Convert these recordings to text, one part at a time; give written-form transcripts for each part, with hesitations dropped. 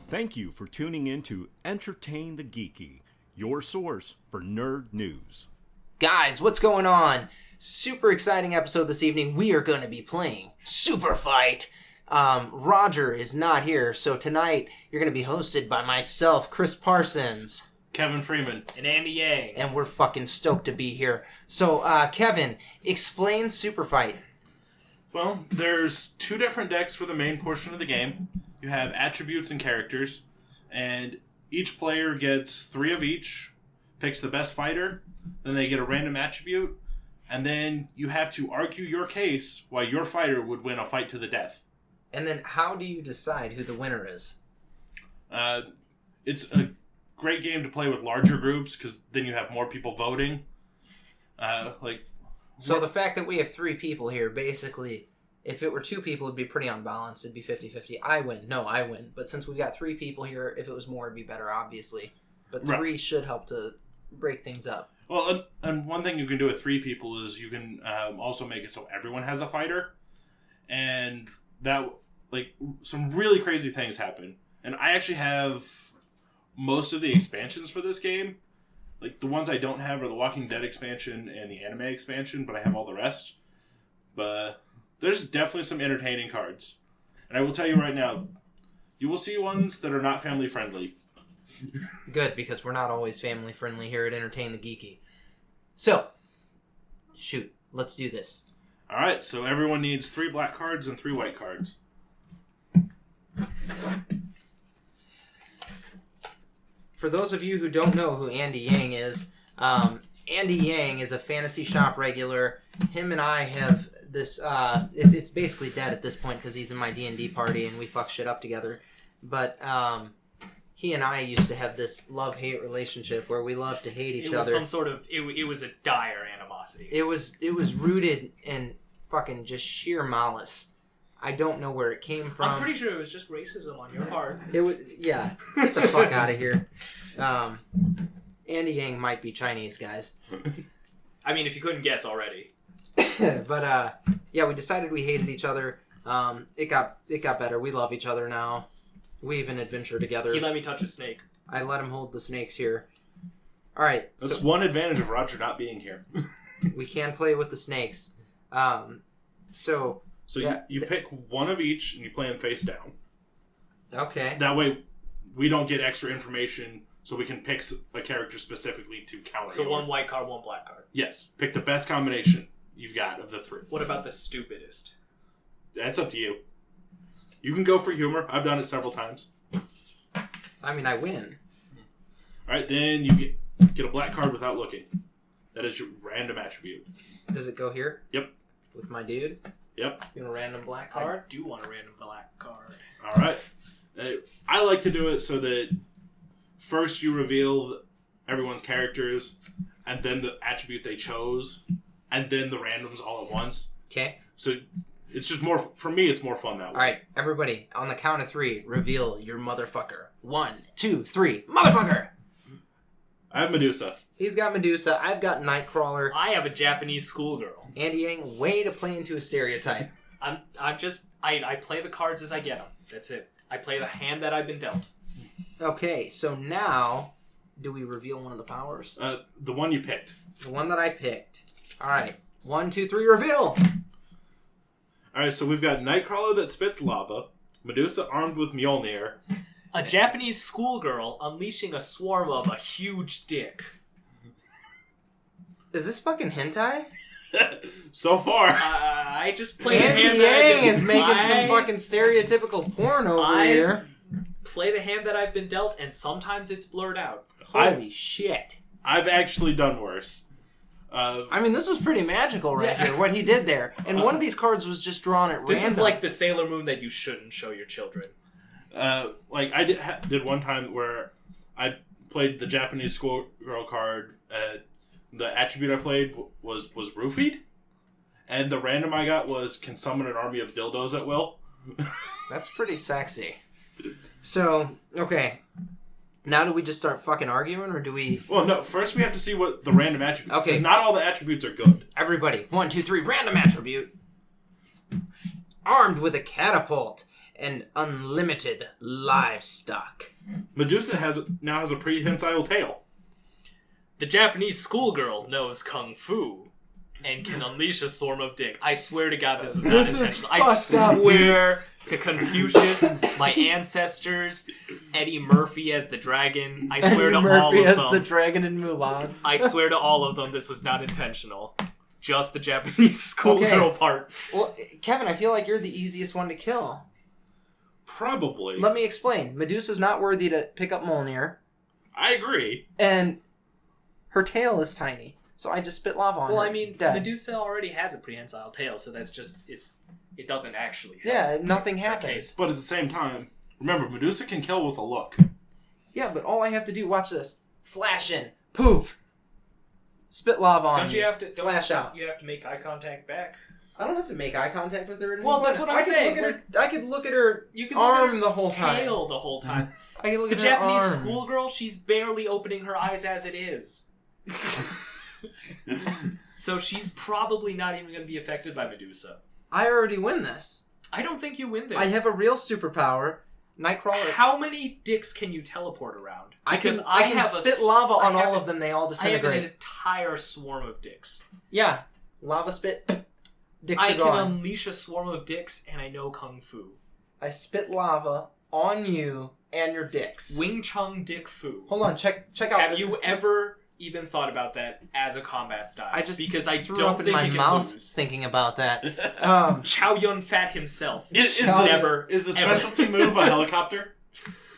Thank you for tuning in to Entertain the Geeky, your source for nerd news. Guys, what's going on? Super exciting episode this evening. We are going to be playing Super Fight. Roger is not here, so tonight you're going to be hosted by myself, Chris Parsons, Kevin Freeman, and Andy Yang. And we're fucking stoked to be here. So, Kevin, explain Super Fight. Well, there's two different decks for the main portion of the game. You have attributes and characters, and each player gets 3 of each, picks the best fighter, then they get a random attribute, and then you have to argue your case why your fighter would win a fight to the death. And then how do you decide who the winner is? It's a great game to play with larger groups, because then you have more people voting. So the fact that we have 3 people here, basically, if it were 2 people, it'd be pretty unbalanced. It'd be 50-50. I win. But since we've got 3 people here, if it was more, it'd be better, obviously. But 3 should help to break things up. Well, and one thing you can do with 3 people is you can also make it so everyone has a fighter. And that, some really crazy things happen. And I actually have most of the expansions for this game. The ones I don't have are the Walking Dead expansion and the anime expansion, but I have all the rest. But there's definitely some entertaining cards. And I will tell you right now, you will see ones that are not family friendly. Good, because we're not always family friendly here at Entertain the Geeky. So, shoot, let's do this. Alright, so everyone needs 3 black cards and 3 white cards. For those of you who don't know who Andy Yang is, Andy Yang is a Fantasy Shop regular. Him and I have this, it's basically dead at this point because he's in my D&D party and we fuck shit up together. But he and I used to have this love-hate relationship where we loved to hate each other. It was some sort of, it was a dire animosity. It was rooted in fucking just sheer malice. I don't know where it came from. I'm pretty sure it was just racism on your part. It was, yeah. Get the fuck out of here. Andy Yang might be Chinese, guys. I mean, if you couldn't guess already. But yeah, we decided we hated each other. It got better. We love each other now. We even adventure together. He let me touch a snake. I let him hold the snakes here. All right. That's one advantage of Roger not being here. We can play with the snakes. So yeah, you pick one of each and you play them face down. Okay. That way, we don't get extra information, so we can pick a character specifically to counter. So one white card, one black card. Yes. Pick the best combination you've got of the 3. What about the stupidest? That's up to you. You can go for humor. I've done it several times. I mean, I win. All right, then you get a black card without looking. That is your random attribute. Does it go here? Yep. With my dude? Yep. You want a random black card? I do want a random black card. All right. I like to do it so that first you reveal everyone's characters, and then the attribute they chose, and then the randoms all at once. Okay. So it's just more, for me, it's more fun that way. All right, everybody, on the count of 3, reveal your motherfucker. 1, 2, 3, motherfucker! I have Medusa. He's got Medusa. I've got Nightcrawler. I have a Japanese schoolgirl. Andy Yang, way to play into a stereotype. I play the cards as I get them. That's it. I play the hand that I've been dealt. Okay, so now, do we reveal one of the powers? The one you picked. The one that I picked. All right, 1, 2, 3, reveal! All right, so we've got Nightcrawler that spits lava, Medusa armed with Mjolnir. A Japanese schoolgirl unleashing a swarm of a huge dick. Is this fucking hentai? So far. I just play Andy the hand that I've Yang been is making some fucking stereotypical porn over here. Play the hand that I've been dealt, and sometimes it's blurred out. Holy shit. I've actually done worse. I mean, this was pretty magical here, what he did there. And one of these cards was just drawn at random. This is like the Sailor Moon that you shouldn't show your children. I did one time where I played the Japanese schoolgirl card. The attribute I played was roofied, and the random I got was can summon an army of dildos at will. That's pretty sexy. So, okay. Now do we just start fucking arguing, or do we... Well, no. First we have to see what the random attribute... Okay. 'Cause not all the attributes are good. Everybody, 1, 2, 3, random attribute. Armed with a catapult. and unlimited livestock. Medusa now has a prehensile tail. The Japanese schoolgirl knows kung fu and can unleash a swarm of dick. I swear to God, this was not This is intentional. I fucked up, swear to Confucius, my ancestors, Eddie Murphy as the dragon. I swear to all Murphy of as them. the dragon in Mulan. I swear to all of them, this was not intentional. Just the Japanese schoolgirl part. Well, Kevin, I feel like you're the easiest one to kill. Probably. Let me explain. Medusa's not worthy to pick up Mjolnir, I agree. and her tail is tiny. So I just spit lava on her. Well, I mean, Dead. Medusa already has a prehensile tail, so that's just, it doesn't actually help. Yeah, nothing that happens. case. But at the same time, remember, Medusa can kill with a look. Yeah, but all I have to do, watch this. Flash in. Poof. Spit lava on Don't you have to Flash out. You have to make eye contact back. I don't have to make eye contact with her. Well, that's what I'm saying. I could look at her You can arm look at the whole time. tail the whole time. I can look The at her Japanese arm. schoolgirl, she's barely opening her eyes as it is. So she's probably not even going to be affected by Medusa. I already win this. I don't think you win this. I have a real superpower. Nightcrawler. How many dicks can you teleport around? I can have spit lava on I have all of them. They all I have disintegrate. an entire swarm of dicks. Yeah. Lava spit. Dicks I are can gone. unleash a swarm of dicks, and I know kung fu. I spit lava on you and your dicks. Wing Chun Dick Fu. Hold on. Check out. Have you ever even thought about that as a combat style? I just because I threw don't up in think my you can mouth lose. thinking about that. Chow Yun Fat himself. Is Never, the ever. specialty move a helicopter?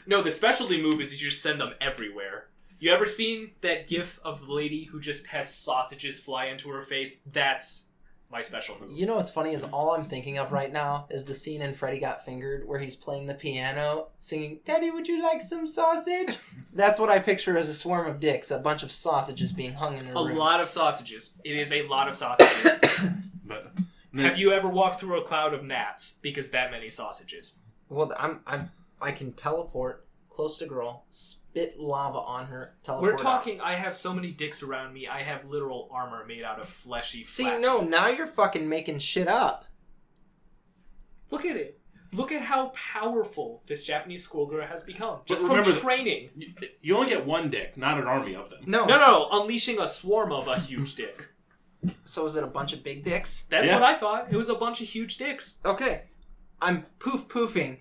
No, the specialty move is you just send them everywhere. You ever seen that gif of the lady who just has sausages fly into her face? That's my special move. You know what's funny is all I'm thinking of right now is the scene in Freddy Got Fingered where he's playing the piano, singing, "Daddy, would you like some sausage?" That's what I picture as a swarm of dicks, a bunch of sausages being hung in a A room. lot of sausages. It is a lot of sausages. But Have you ever walked through a cloud of gnats because that many sausages? Well, I can teleport close to girl, spit lava on her, teleport We're out. talking, I have so many dicks around me, I have literal armor made out of fleshy See, flat. no, now you're fucking making shit up. Look at it. Look at how powerful this Japanese schoolgirl has become. Just But from remember training. you only get one dick, not an army of them. No, unleashing a swarm of a huge dick. So is it a bunch of big dicks? That's Yeah. what I thought. It was a bunch of huge dicks. Okay. I'm poofing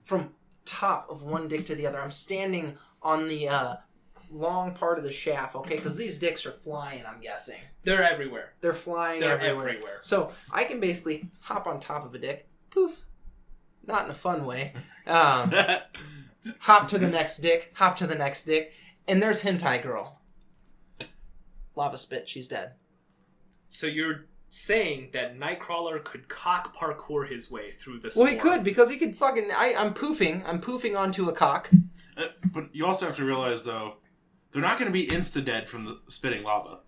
from top of one dick to the other. I'm standing on the long part of the shaft, okay? Because these dicks are flying, I'm guessing. They're everywhere. They're flying They're everywhere. everywhere. So I can basically hop on top of a dick, poof. Not in a fun way. Hop to the next dick, hop to the next dick, and there's Hentai Girl. Lava spit, she's dead. So you're saying that Nightcrawler could cock parkour his way through the Well, swarm. he could, because he could fucking... I'm poofing onto a cock. But you also have to realize, though, they're not going to be insta-dead from the spitting lava.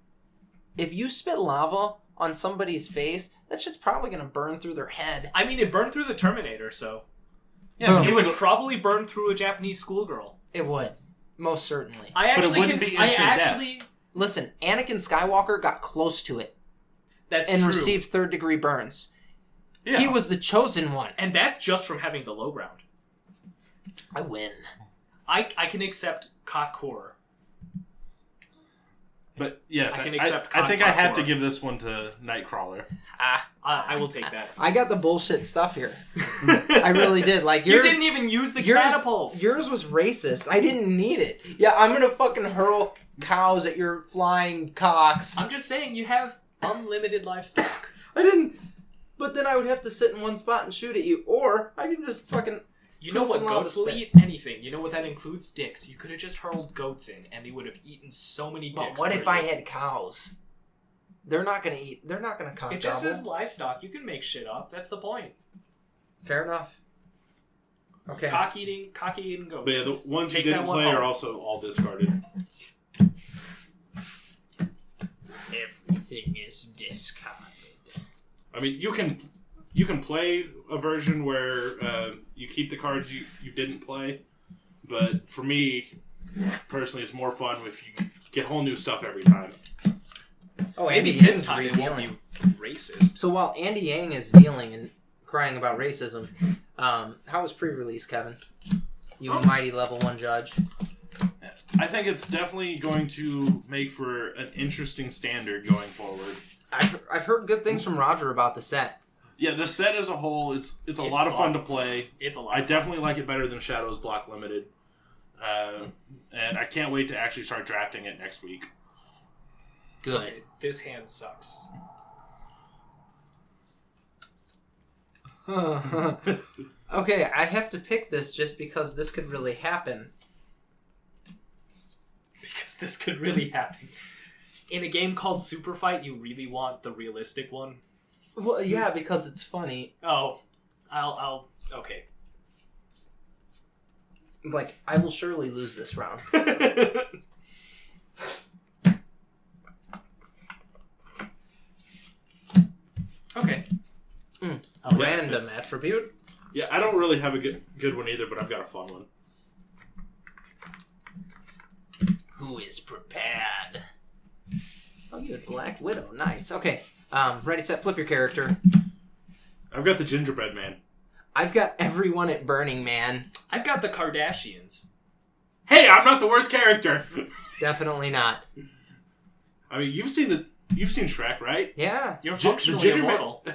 If you spit lava on somebody's face, that shit's probably going to burn through their head. I mean, it burned through the Terminator, so... Yeah, It was probably burned through a Japanese schoolgirl. It would. Most certainly. I actually wouldn't be instant death. Listen, Anakin Skywalker got close to it That's and true. received third-degree burns. Yeah. He was the chosen one. And that's just from having the low ground. I win. I can accept cockcore. But yes, I can accept I think I have to parkour. give this one to Nightcrawler. I will take that. I got the bullshit stuff here. I really did. Like You yours, didn't even use the catapult. yours was racist. I didn't need it. Yeah, I'm gonna fucking hurl cows at your flying cocks. I'm just saying, you have unlimited livestock. I didn't. But then I would have to sit in one spot and shoot at you, or I can just fucking. You know what Poof and lava goats will spit. eat? Anything. You know what that includes? Dicks. You could have just hurled goats in, and they would have eaten so many dicks. But what for if you. I had cows? They're not gonna eat. They're not gonna cock It just gobble. says livestock. You can make shit up. That's the point. Fair enough. Okay. Cock eating goats. But yeah, the ones you Take didn't that one play are home. also all discarded. Everything is discarded. I mean, you can play a version where you keep the cards you didn't play, but for me, personally, it's more fun if you get whole new stuff every time. Oh, Maybe Andy this Yang's time it won't redealing. be racist. So while Andy Yang is dealing and crying about racism, How was pre-release, Kevin? You mighty level 1 judge. I think it's definitely going to make for an interesting standard going forward. I've heard good things from Roger about the set. Yeah, the set as a whole, it's a lot of fun to play. It's a lot. I definitely like it better than Shadows Block Limited. And I can't wait to actually start drafting it next week. Good. This hand sucks. Okay, I have to pick this just because this could really happen. Because this could really happen. In a game called Super Fight, you really want the realistic one? Well, yeah, because it's funny. Oh, I'll okay. Like, I will surely lose this round. Okay. Random attribute. Yeah, I don't really have a good one either, but I've got a fun one. Who is prepared? Oh, you had Black Widow. Nice. Okay. Ready, set, flip your character. I've got the Gingerbread Man. I've got everyone at Burning Man. I've got the Kardashians. Hey, I'm not the worst character. Definitely not. I mean, you've seen Shrek, right? Yeah. You're functionally immortal.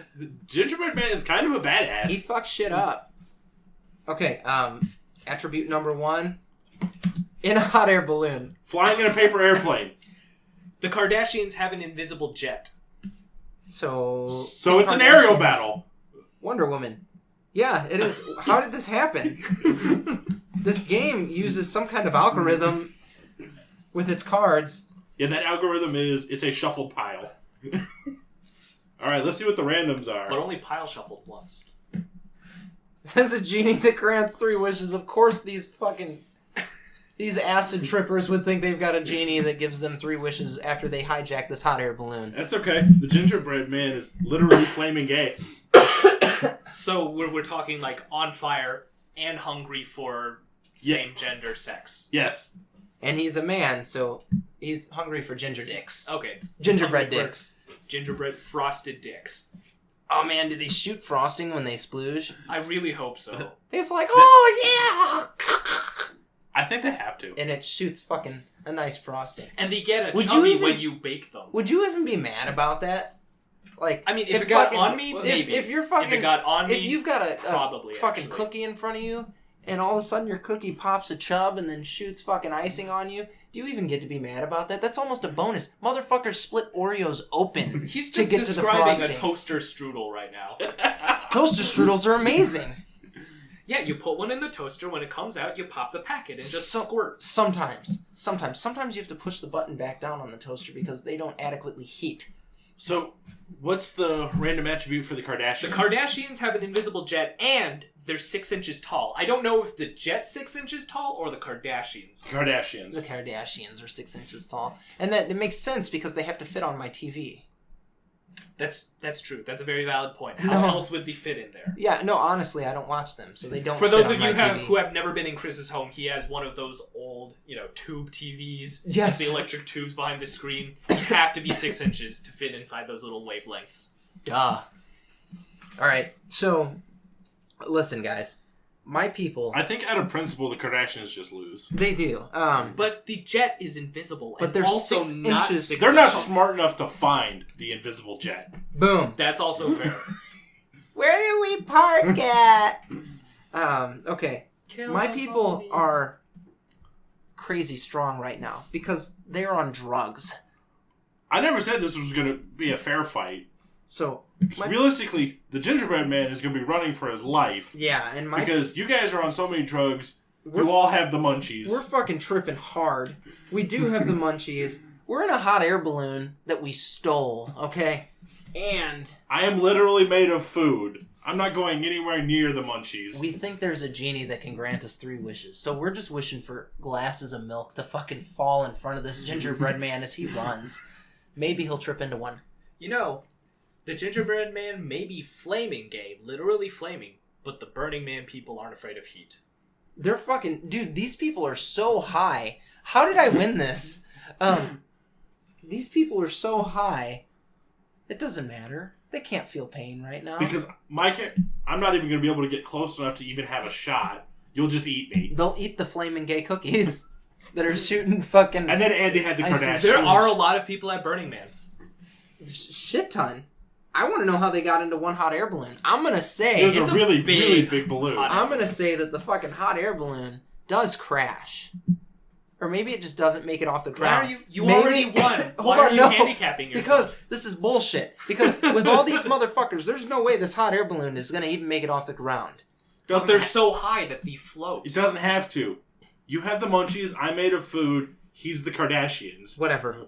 Gingerbread Man's kind of a badass. He fucks shit up. Okay, attribute number 1. In a hot air balloon. Flying in a paper airplane. The Kardashians have an invisible jet. So it's an aerial battle. Wonder Woman. Yeah, it is. How did this happen? This game uses some kind of algorithm with its cards. Yeah, that algorithm it's a shuffled pile. Alright, let's see what the randoms are. But only pile shuffled once. There's a genie that grants 3 wishes. Of course these acid trippers would think they've got a genie that gives them 3 wishes after they hijack this hot air balloon. That's okay. The Gingerbread Man is literally flaming gay. So we're talking like on fire and hungry for same gender sex. Yes. And he's a man, so he's hungry for ginger dicks. Okay. Gingerbread dicks. Gingerbread frosted dicks. Oh man, do they shoot frosting when they splooge? I really hope so. It's like, oh yeah! I think they have to. And it shoots fucking a nice frosting. And they get a Would chubby you even- when you bake them. Would you even be mad about that? Like, I mean, if it got fucking- on me, maybe. If you're fucking, If it got on me, if you've got a probably, fucking actually. cookie in front of you, and all of a sudden your cookie pops a chub and then shoots fucking icing on you, do you even get to be mad about that? That's almost a bonus. Motherfuckers split Oreos open. He's to just get to the describing a frosting. toaster strudel right now. Toaster strudels are amazing. Yeah, you put one in the toaster. When it comes out, you pop the packet and just squirt. Sometimes you have to push the button back down on the toaster because they don't adequately heat. So, what's the random attribute for the Kardashians? The Kardashians have an invisible jet, and they're 6 inches tall. I don't know if the jet's 6 inches tall or the Kardashians. Kardashians. The Kardashians are 6 inches tall, and that it makes sense because they have to fit on my TV. That's true. That's a very valid point. How No. else would they fit in there? Yeah, no, honestly, I don't watch them, so they don't. For fit those on of you my TV. who have never been in Chris's home, he has one of those old, tube TVs. Yes. With the electric tubes behind the screen. You have to be 6 inches to fit inside those little wavelengths. Duh. All right, so listen, guys, my people. I think out of principle, the Kardashians just lose. They do. But the jet is invisible, But and they're also 6 not inches. 6 They're not inches. smart enough to find the invisible jet. Boom. That's also fair. Where do we park at? Okay. Kill My the people zombies. are crazy strong right now because they're on drugs. I never said this was going to be a fair fight. So, Realistically, the Gingerbread Man is going to be running for his life. yeah, and Because you guys are on so many drugs, We're- you all have the munchies. we're fucking tripping hard. We do have the munchies. We're in a hot air balloon that we stole, okay? And I am literally made of food. I'm not going anywhere near the munchies. we think there's a genie that can grant us 3 wishes. So we're just wishing for glasses of milk to fucking fall in front of this gingerbread man as he runs. Maybe he'll trip into one. The Gingerbread Man may be flaming gay, literally flaming, but the Burning Man people aren't afraid of heat. They're fucking... Dude, these people are so high. How did I win this? These people are so high. It doesn't matter. They can't feel pain right now. Because I'm not even going to be able to get close enough to even have a shot. You'll just eat me. They'll eat the flaming gay cookies that are shooting fucking... And then Andy had the Kardashians. There are a lot of people at Burning Man. Shit ton. I want to know how they got into one hot air balloon. I'm going to say... It was a really big balloon. I'm going to say that the fucking hot air balloon does crash. Or maybe it just doesn't make it off the ground. Why are you already won. Hold Why on, are you no. handicapping yourself? Because this is bullshit. Because with all these motherfuckers, there's no way this hot air balloon is going to even make it off the ground. But they're so high that they float. It doesn't have to. You have the munchies, I made of food, he's the Kardashians. Whatever.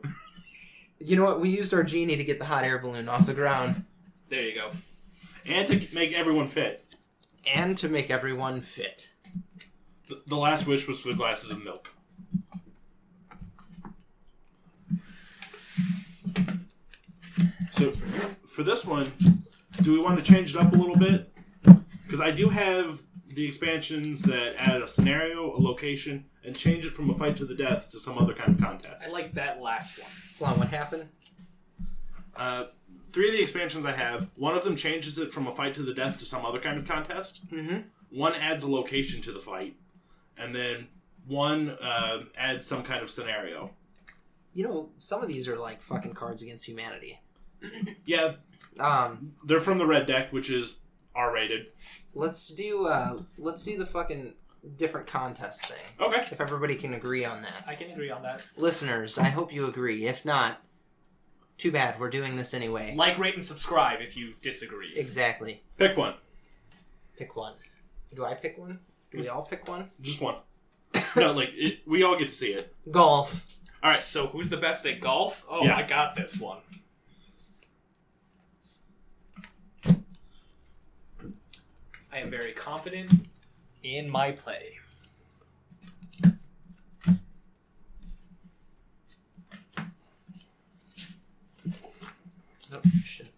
You know what? We used our genie to get the hot air balloon off the ground. There you go. And to make everyone fit. And to make everyone fit. The last wish was for the glasses of milk. So, for this one, do we want to change it up a little bit? Because I do have the expansions that add a scenario, a location, and change it from a fight to the death to some other kind of contest. I like that last one. Hold on, what happened? 3 of the expansions I have, one of them changes it from a fight to the death to some other kind of contest. Mm-hmm. One adds a location to the fight. And then one adds some kind of scenario. You know, some of these are like fucking Cards Against Humanity. Yeah, they're from the red deck, which is R-rated. Let's do the fucking different contest thing. Okay. If everybody can agree on that. I can agree on that. Listeners, I hope you agree. If not, too bad. We're doing this anyway. Like, rate, and subscribe if you disagree. Exactly. Pick one. Pick one. Do I pick one? Do we all pick one? Just one. No, we all get to see it. Golf. All right. So who's the best at golf? Oh, Yeah. I got this one. I am very confident in my play. Oh, shit.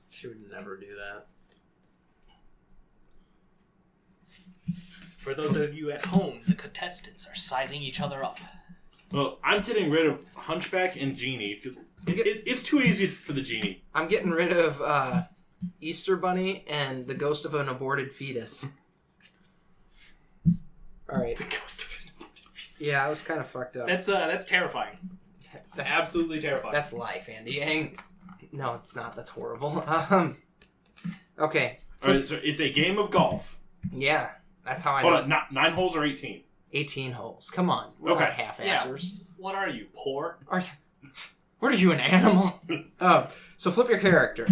She would never do that. For those of you at home, the contestants are sizing each other up. Well, I'm getting rid of Hunchback and Genie because it's too easy for the Genie. I'm getting rid of Easter Bunny and the ghost of an aborted fetus. All right. The ghost of an aborted fetus. Yeah, I was kind of fucked up. That's terrifying. It's absolutely terrifying. That's life, Andy Yang. No, it's not. That's horrible. Okay. All right, so it's a game of golf. Yeah, that's how I Hold know. on, 9 holes or 18? 18 holes. Come on. We're Okay. not half-assers. What are you, poor? What are you, an animal? Oh, so flip your character.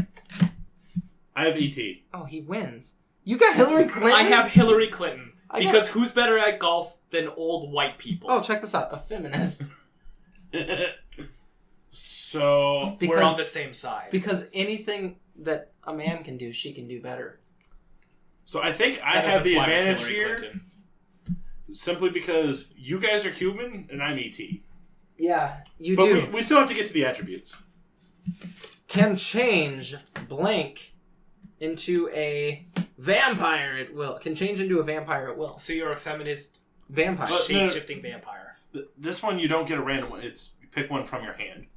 I have ET. Oh, he wins. You got Hillary Clinton? I have Hillary Clinton. I Because who's better at golf than old white people? Oh, check this out. A feminist. So Because- We're on the same side. Because anything that a man can do, she can do better. So I think I That have doesn't the fly with advantage Hillary here Clinton. simply because you guys are human and I'm ET. Yeah, you But do. we still have to get to the attributes. Can change blank into a vampire at will. Can change into a vampire at will. So you're a feminist, Vampire. But- shape-shifting vampire. This one you don't get a random one. It's you pick one from your hand.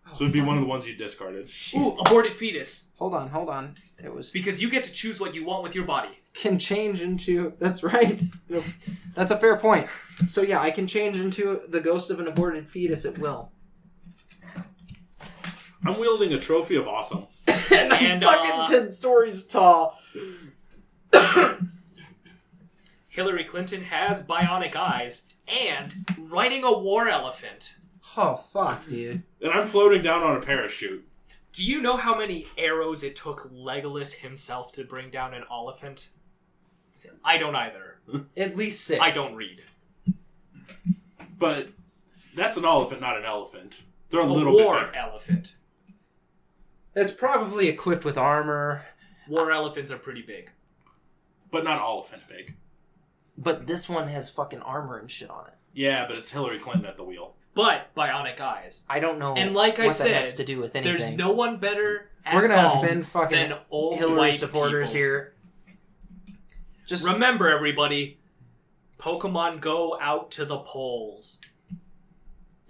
Oh, So it'd be fuck. one of the ones you discarded. Shit. Ooh, aborted fetus. Hold on. It was Because you get to choose what you want with your body. can change into. That's right. No, that's a fair point. So yeah, I can change into the ghost of an aborted fetus at will. I'm wielding a trophy of awesome. And I'm And, fucking 10 stories tall. Hillary Clinton has bionic eyes and riding a war elephant. Oh fuck, dude. And I'm floating down on a parachute. Do you know how many arrows it took Legolas himself to bring down an elephant? I don't either. At least 6. I don't read. But that's an elephant, not an elephant. They're a A little war bit bigger. elephant. It's probably equipped with armor, War elephants are pretty big. But not elephant big. but this one has fucking armor and shit on it. Yeah, but it's Hillary Clinton at the wheel. But bionic eyes. I don't know And like I what said, that has to do with anything. There's no one better at We're gonna golf offend fucking than old Hillary white supporters people. here. Just Remember, everybody, Pokemon go out to the polls.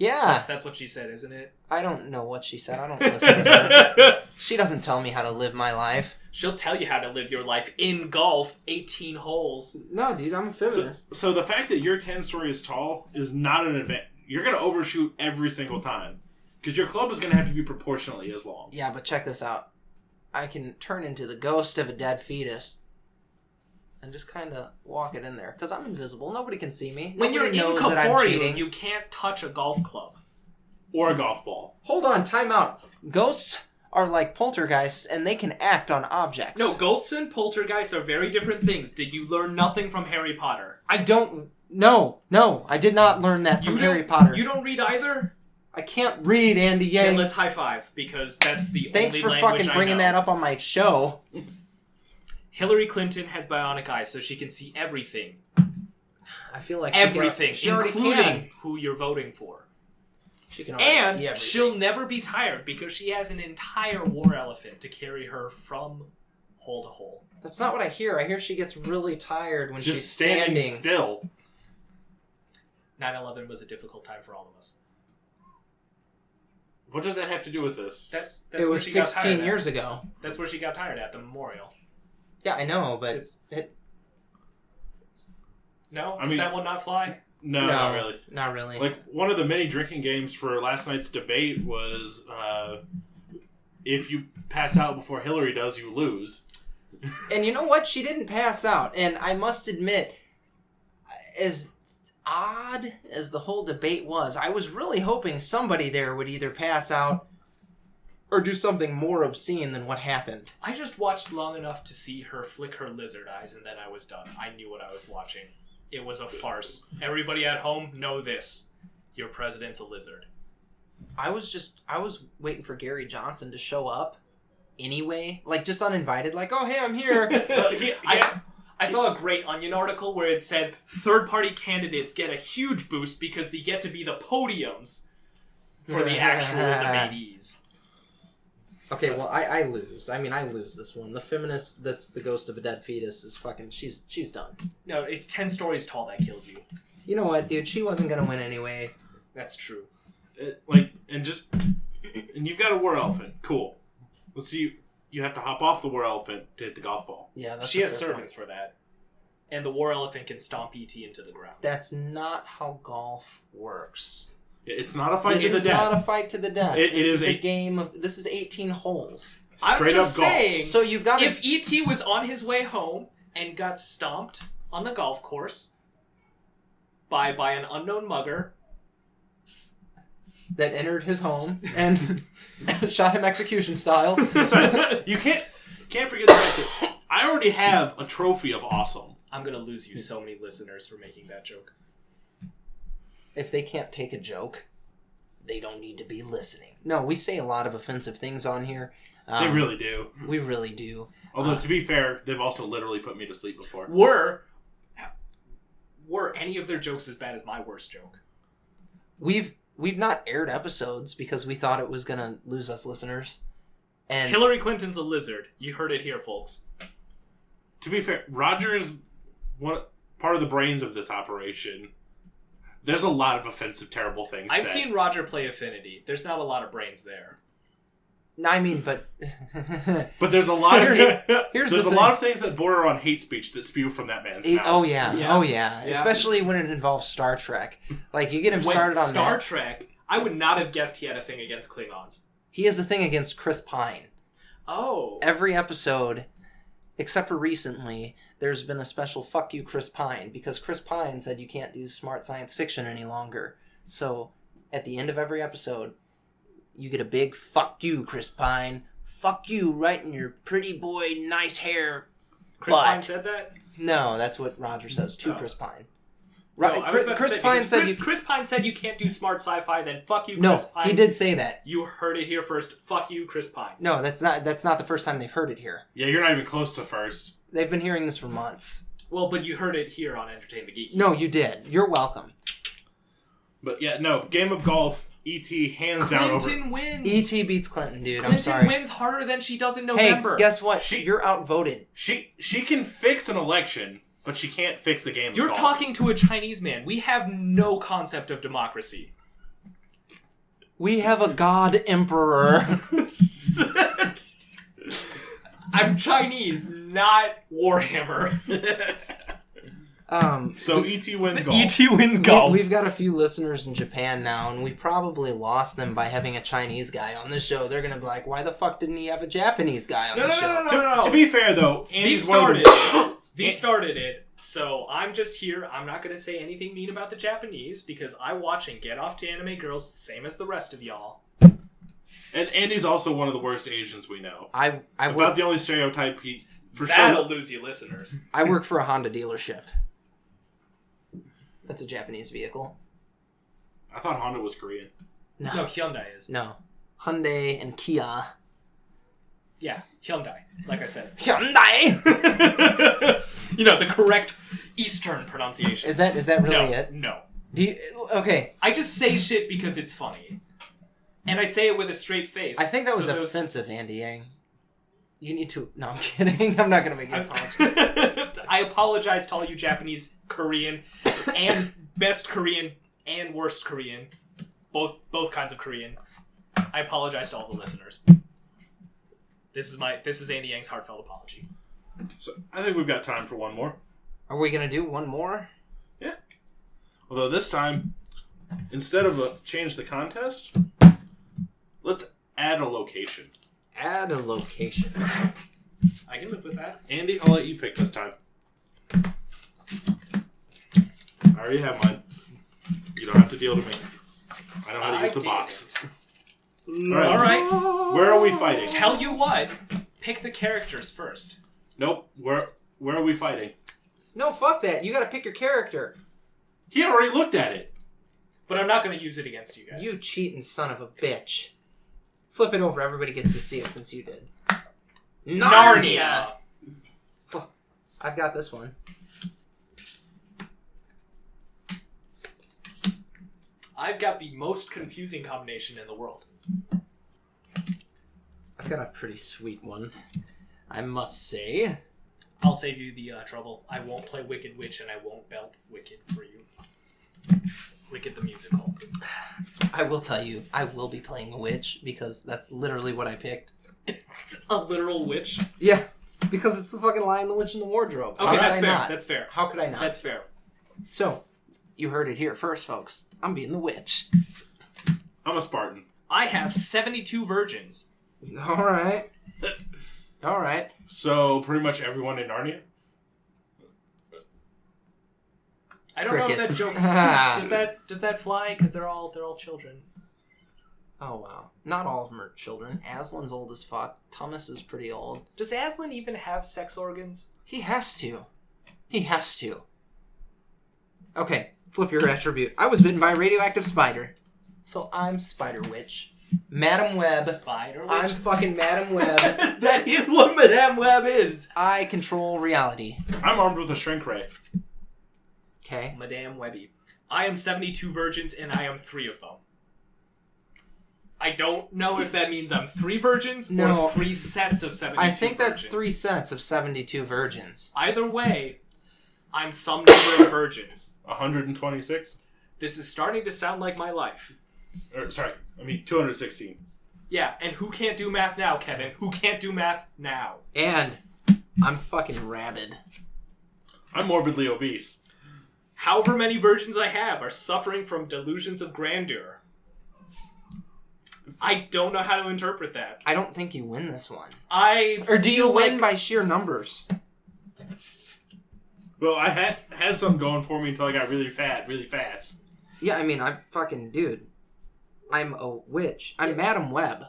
Yeah. That's what she said, isn't it? I don't know what she said. I don't listen to her. She doesn't tell me how to live my life. She'll tell you how to live your life in golf, 18 holes. No, dude, I'm a feminist. So the fact that you're 10 stories tall is not an event. You're going to overshoot every single time. Because your club is going to have to be proportionally as long. Yeah, but check this out. I can turn into the ghost of a dead fetus and just kind of walk it in there. Because I'm invisible. Nobody can see me. When Nobody you're knows that I'm incorporeal, cheating. you can't touch a golf club. Or a golf ball. Hold on, time out. Ghosts are like poltergeists, and they can act on objects. No, ghosts and poltergeists are very different things. Did you learn nothing from Harry Potter? I don't... No, I did not learn that from Harry Potter. You don't read either? I can't read, Andy Yang. Then let's high five, because that's the Thanks only for language fucking I bringing know. that up on my show. Hillary Clinton has bionic eyes, so she can see everything. I feel like Everything, she already including can. who you're voting for. She can already see And everything. she'll never be tired, because she has an entire war elephant to carry her from hole to hole. That's not what I hear. I hear she gets really tired when Just she's standing standing. still. 9/11 was a difficult time for all of us. What does that have to do with this? That's It where was she got 16 tired years at. ago. That's where she got tired at, the memorial. Yeah, I know, but No? I Does mean- that one not fly? No, not really. Not really. Like, one of the many drinking games for last night's debate was, if you pass out before Hillary does, you lose. And you know what? She didn't pass out. And I must admit, as odd as the whole debate was, I was really hoping somebody there would either pass out or do something more obscene than what happened. I just watched long enough to see her flick her lizard eyes, and then I was done. I knew what I was watching. It was a farce. Everybody at home, know this. Your president's a lizard. I was waiting for Gary Johnson to show up anyway. Like, just uninvited. Like, oh, hey, I'm here. I saw a great Onion article where it said third-party candidates get a huge boost because they get to be the podiums for the actual debatees. Okay, well, I lose. I mean, I lose this one. The feminist that's the ghost of a dead fetus is fucking... She's done. No, it's 10 stories tall that killed you. You know what, dude? She wasn't gonna win anyway. That's true. And you've got a war elephant. Cool. Let's see. You have to hop off the war elephant to hit the golf ball. Yeah, that's She a has fair servants for that. And the war elephant can stomp E.T. into the ground. That's not how golf works. It's not a fight This to the is death. not a fight to the death. It This is a is game of... This is 18 holes. I'm Straight just up golf. saying, So you've got if E.T. was on his way home and got stomped on the golf course by an unknown mugger... that entered his home and shot him execution style. Besides, you can't forget the fact that I already have a trophy of awesome. I'm going to lose you so many listeners for making that joke. If they can't take a joke, they don't need to be listening. No, we say a lot of offensive things on here. They really do. We really do. Although, to be fair, they've also literally put me to sleep before. Were any of their jokes as bad as my worst joke? We've not aired episodes because we thought it was going to lose us listeners. And Hillary Clinton's a lizard. You heard it here, folks. To be fair, Roger is part of the brains of this operation. There's a lot of offensive, terrible things I've said. seen Roger play Affinity. There's not a lot of brains there. I mean, but But there's a lot of here's there's the a thing. lot of things that border on hate speech that spew from that man's mouth. Oh yeah. Yeah. Oh yeah. Yeah. Especially when it involves Star Trek. Like you get him When started on Star that. Trek, I would not have guessed he had a thing against Klingons. He has a thing against Chris Pine. Oh. Every episode, except for recently, there's been a special fuck you Chris Pine because Chris Pine said you can't do smart science fiction any longer. So at the end of every episode, you get a big fuck you Chris Pine. Fuck you right in your pretty boy nice hair. Chris butt. Pine said that? No, that's what Roger says to Oh. Chris Pine. No, Right, I was about to Chris say, Pine because said Chris Pine said you can't do smart sci-fi, then fuck you, No, Chris Pine. he did say that. You heard it here first. Fuck you, Chris Pine. No, that's not the first time they've heard it here. Yeah, you're not even close to first. They've been hearing this for months. Well, but you heard it here on Entertain the Geek. No, you did. You're welcome. But yeah, no, game of golf, E.T. hands down over. Clinton wins. E.T. beats Clinton, dude. Clinton I'm sorry. wins harder than she does in Hey, November. guess what? She- You're outvoted. She can fix an election, but she can't fix the game You're of golf. talking to a Chinese man. We have no concept of democracy. We have a god emperor. I'm Chinese, not Warhammer. So E.T. wins golf. E.T. wins golf. We've got a few listeners in Japan now, and we probably lost them by having a Chinese guy on the show. They're gonna be like, "Why the fuck didn't he have a Japanese guy on the show?" No. To be fair, though, Andy's These started it, so I'm just here. I'm not going to say anything mean about the Japanese, because I watch and get off to anime girls, same as the rest of y'all. And Andy's also one of the worst Asians we know. About the only stereotype he... That'll lose you listeners. I work for a Honda dealership. That's a Japanese vehicle. I thought Honda was Korean. No, Hyundai is. No. Hyundai and Kia. Yeah, Hyundai, like I said. Hyundai! You know, the correct Eastern pronunciation. Is that really it? No. Okay. I just say shit because it's funny. And I say it with a straight face. I think that was offensive, Andy Yang. You need to... No, I'm kidding. I'm not going to make you apologize. I apologize to all you Japanese, Korean, and best Korean and worst Korean. Both kinds of Korean. I apologize to all the listeners. This is Andy Yang's heartfelt apology. So I think we've got time for one more. Are we going to do one more? Yeah. Although this time, instead of change the contest, let's add a location. Add a location. I can live with that. Andy, I'll let you pick this time. I already have mine. You don't have to deal to me. I know how to use the box. All right. Where are we fighting? Tell you what, pick the characters first. Nope. Where are we fighting? No, fuck that. You got to pick your character. He had already looked at it. But I'm not going to use it against you guys. You cheating son of a bitch. Flip it over. Everybody gets to see it since you did. Narnia. Oh, I've got this one. I've got the most confusing combination in the world. I've got a pretty sweet one, I must say. I'll save you the trouble. I won't play Wicked Witch, and I won't belt Wicked for you. Wicked the musical. I will tell you, I will be playing a witch, because that's literally what I picked. A literal witch? Yeah, because it's the fucking Lion, the Witch, and the Wardrobe. Okay, that's fair. That's fair. How could I not? That's fair. So, you heard it here first, folks. I'm being the witch. I'm a Spartan. I have 72 virgins. Alright. Alright. So, pretty much everyone in Narnia? I don't know if Crickets. that joke... does that fly? Because they're all children. Oh, wow. Not all of them are children. Aslan's old as fuck. Thomas is pretty old. Does Aslan even have sex organs? He has to. He has to. Okay, flip your attribute. I was bitten by a radioactive spider. So I'm Spider Witch. Madam Web. Spider Witch? I'm fucking Madam Web. That is what Madame Web is. I control reality. I'm armed with a shrink ray. Okay. Madame Webby. I am 72 virgins, and I am 3 of them. I don't know if that means I'm 3 virgins or 3 sets of 72 I think that's virgins. 3 sets of 72 virgins. Either way, I'm some number of virgins. 126? This is starting to sound like my life. 216. Yeah, and who can't do math now, Kevin? Who can't do math now? And I'm fucking rabid. I'm morbidly obese. However many virgins I have are suffering from delusions of grandeur. I don't know how to interpret that. I don't think you win this one. Or do you win by sheer numbers? Well, I had some going for me until I got really fat, really fast. Yeah, I mean, dude. I'm a witch. I'm Madam Web.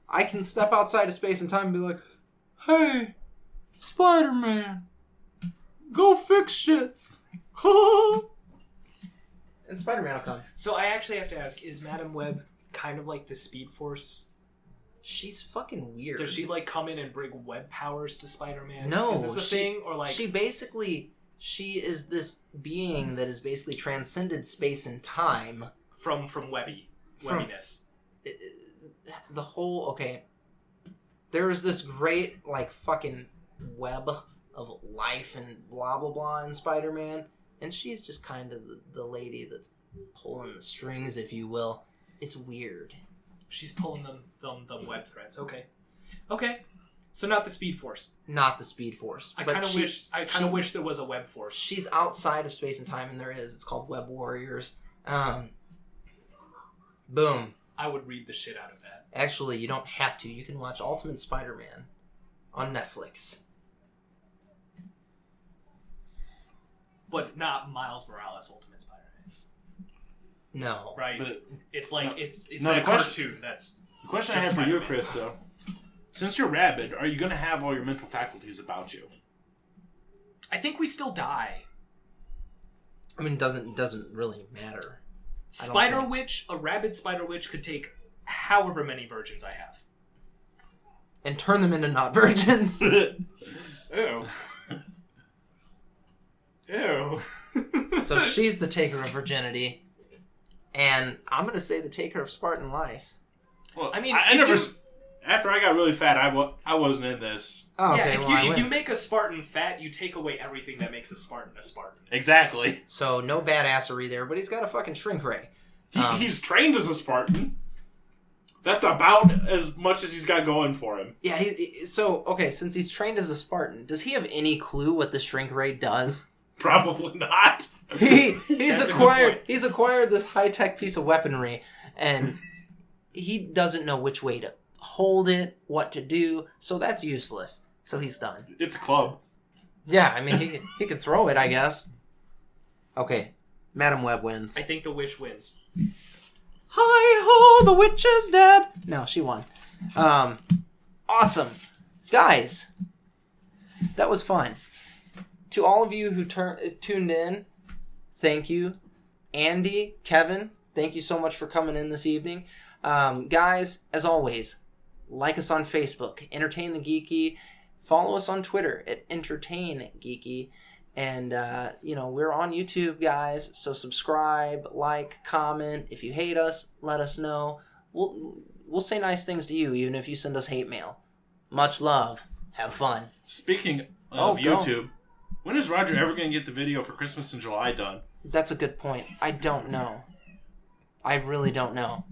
I can step outside of space and time and be like, hey, Spider-Man, go fix shit. And Spider-Man will come. So I actually have to ask, is Madame Web kind of like the Speed Force? She's fucking weird. Does she like come in and bring web powers to Spider-Man? No. Is this a thing? Or like She is this being that has basically transcended space and time. From webbiness. The whole, okay. There is this great, like, fucking web of life and blah, blah, blah in Spider-Man. And she's just kind of the lady that's pulling the strings, if you will. It's weird. She's pulling them web threads. Okay. So not the Speed Force. Not the Speed Force. I kind of wish there was a Web Force. She's outside of space and time, and there is. It's called Web Warriors. Boom. I would read the shit out of that. Actually, you don't have to. You can watch Ultimate Spider-Man on Netflix. But not Miles Morales Ultimate Spider-Man. No. Right? But it's like it's no, like the a question- cartoon that's The question I just have for you, Spider-Man. Chris, though, since you're rabid, are you going to have all your mental faculties about you? I think we still die. I mean, it doesn't really matter. Spider Witch, a rabid Spider Witch could take however many virgins I have. And turn them into not virgins. Ew. So she's the taker of virginity. And I'm going to say the taker of Spartan life. Well, I mean, I never. After I got really fat, I wasn't in this. Oh, okay. Yeah, if you make a Spartan fat, you take away everything that makes a Spartan a Spartan. Exactly. So no badassery there, but he's got a fucking shrink ray. He's trained as a Spartan. That's about as much as he's got going for him. Yeah, okay, since he's trained as a Spartan, does he have any clue what the shrink ray does? Probably not. He's acquired this high-tech piece of weaponry, and he doesn't know which way to hold it, what to do, so that's useless. So he's done. It's a club. Yeah, I mean, he can throw it, I guess. Okay, Madam Web wins. I think the witch wins. Hi-ho, the witch is dead! No, she won. Awesome. Guys, that was fun. To all of you who tuned in, thank you. Andy, Kevin, thank you so much for coming in this evening. Guys, as always, like us on Facebook, Entertain the Geeky. Follow us on Twitter at Entertain Geeky. And, we're on YouTube, guys, so subscribe, like, comment. If you hate us, let us know. We'll say nice things to you, even if you send us hate mail. Much love. Have fun. Speaking of YouTube, when is Roger ever going to get the video for Christmas in July done? That's a good point. I don't know. I really don't know.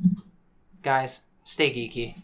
Guys, stay geeky.